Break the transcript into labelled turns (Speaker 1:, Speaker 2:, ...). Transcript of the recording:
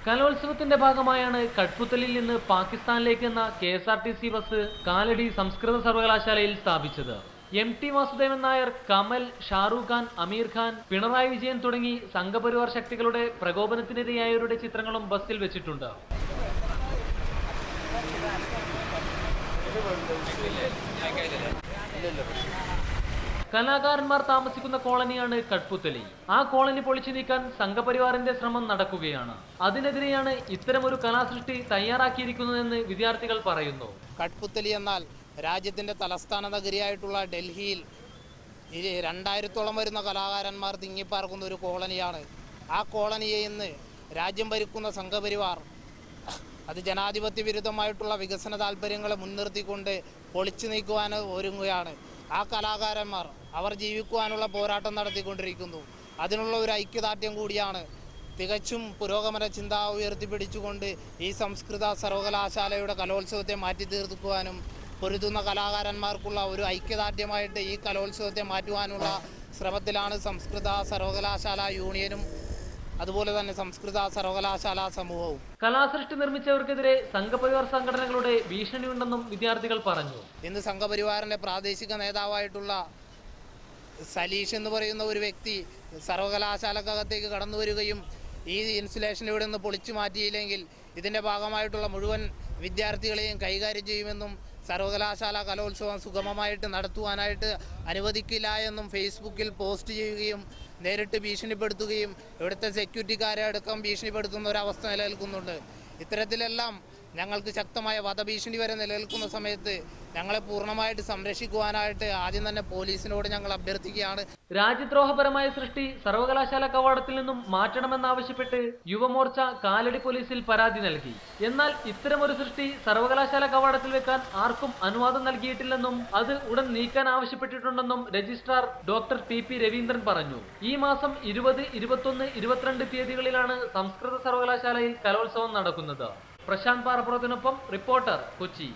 Speaker 1: കലോത്സവത്തിന്റെ ഭാഗമായാണ് കഠ്പുത്തലിൽ നിന്ന് പാകിസ്ഥാനിലേക്ക് എന്ന KSRTC ബസ് കാലടി സംസ്കൃത സർവകലാശാലയിൽ സ്ഥാപിച്ചത്. MT വാസുദേവൻ നായർ, കമൽ, ഷാറൂഖ് ഖാൻ, അമീർ ഖാൻ, പിണറായി വിജയൻ തുടങ്ങി സംഘപരിവാർ ശക്തികളുടെ പ്രകോപനത്തിനിരയായവരുടെ ചിത്രങ്ങളും ബസ്സിൽ വെച്ചിട്ടുണ്ട്. കലാകാരന്മാർ താമസിക്കുന്ന കോളനിയാണ് കഠ്പുത്തലി. ആ കോളനി പൊളിച്ചു നീക്കാൻ സംഘപരിവാറിന്റെ ശ്രമം നടക്കുകയാണ്. അതിനെതിരെയാണ് ഇത്തരമൊരു കലാസൃഷ്ടി തയ്യാറാക്കിയിരിക്കുന്നതെന്ന് വിദ്യാർത്ഥികൾ പറയുന്നു.
Speaker 2: കഠ്പുത്തലി എന്നാൽ രാജ്യത്തിന്റെ തലസ്ഥാന നഗരിയായിട്ടുള്ള ഡൽഹിയിൽ 2000-ഓളം വരുന്ന കലാകാരന്മാർ തിങ്ങിപ്പാർക്കുന്ന ഒരു കോളനിയാണ്. ആ കോളനിയെ ഇന്ന് രാജ്യം ഭരിക്കുന്ന സംഘപരിവാർ അത് ജനാധിപത്യ വിരുദ്ധമായിട്ടുള്ള വികസന താല്പര്യങ്ങളെ മുൻനിർത്തിക്കൊണ്ട് പൊളിച്ചു നീക്കുവാൻ ഒരുങ്ങുകയാണ്. ആ കലാകാരന്മാർ അവർ ജീവിക്കുവാനുള്ള പോരാട്ടം നടത്തിക്കൊണ്ടിരിക്കുന്നു. അതിനുള്ള ഒരു ഐക്യദാർഢ്യം കൂടിയാണ് തികച്ചും പുരോഗമന ചിന്ത ഉയർത്തിപ്പിടിച്ചുകൊണ്ട് ഈ സംസ്കൃത സർവകലാശാലയുടെ കലോത്സവത്തെ മാറ്റി തീർക്കുവാനും പൊരുതുന്ന കലാകാരന്മാർക്കുള്ള ഒരു ഐക്യദാർഢ്യമായിട്ട് ഈ കലോത്സവത്തെ മാറ്റുവാനുള്ള ശ്രമത്തിലാണ് സംസ്കൃത സർവകലാശാല യൂണിയനും അതുപോലെ തന്നെ സംസ്കൃത സർവകലാശാല സമൂഹവും.
Speaker 1: കലാസൃഷ്ടി നിർമ്മിച്ചവർക്കെതിരെ സംഘപരിവാർ സംഘടനകളുടെ ഭീഷണിയുണ്ടെന്നും വിദ്യാർത്ഥികൾ പറഞ്ഞു.
Speaker 2: ഇന്ന് സംഘപരിവാറിന്റെ പ്രാദേശിക നേതാവായിട്ടുള്ള സലീഷ് എന്ന് പറയുന്ന ഒരു വ്യക്തി സർവകലാശാലക്കകത്തേക്ക് കടന്നു വരികയും ഈ ഇൻസുലേഷൻ ഇവിടെ നിന്ന് പൊളിച്ചു മാറ്റിയില്ലെങ്കിൽ ഇതിന്റെ ഭാഗമായിട്ടുള്ള മുഴുവൻ വിദ്യാർത്ഥികളെയും കൈകാര്യം ചെയ്യുമെന്നും സർവകലാശാല കലോത്സവം സുഗമമായിട്ട് നടത്തുവാനായിട്ട് അനുവദിക്കില്ല എന്നും ഫേസ്ബുക്കിൽ പോസ്റ്റ് ചെയ്യുകയും നേരിട്ട് ഭീഷണിപ്പെടുത്തുകയും ഇവിടുത്തെ സെക്യൂരിറ്റിക്കാരെ അടക്കം ഭീഷണിപ്പെടുത്തുന്ന ഒരവസ്ഥ നിലനിൽക്കുന്നുണ്ട്. ഇത്തരത്തിലെല്ലാം ഞങ്ങൾക്ക് ശക്തമായ വധഭീഷണി വരെ നിലനിൽക്കുന്ന സമയത്ത് ഞങ്ങളെ പൂർണ്ണമായിട്ട് സംരക്ഷിക്കുവാനായിട്ട് ആദ്യം തന്നെ പോലീസിനോട് ഞങ്ങൾ അഭ്യർത്ഥിക്കുകയാണ്.
Speaker 1: രാജ്യദ്രോഹപരമായ സൃഷ്ടി സർവകലാശാല കവാടത്തിൽ നിന്നും മാറ്റണമെന്നാവശ്യപ്പെട്ട് യുവമോർച്ച കാലടി പോലീസിൽ പരാതി നൽകി. എന്നാൽ ഇത്തരമൊരു സൃഷ്ടി സർവകലാശാല കവാടത്തിൽ വെക്കാൻ ആർക്കും അനുവാദം നൽകിയിട്ടില്ലെന്നും അത് ഉടൻ നീക്കാൻ ആവശ്യപ്പെട്ടിട്ടുണ്ടെന്നും രജിസ്ട്രാർ ഡോക്ടർ TP രവീന്ദ്രൻ പറഞ്ഞു. ഈ മാസം 20, 21, 22 തീയതികളിലാണ് സംസ്കൃത സർവകലാശാലയിൽ കലോത്സവം നടക്കുന്നത്. പ്രശാന്ത് പാറപ്പുറത്തിനൊപ്പം റിപ്പോർട്ടർ, കൊച്ചി.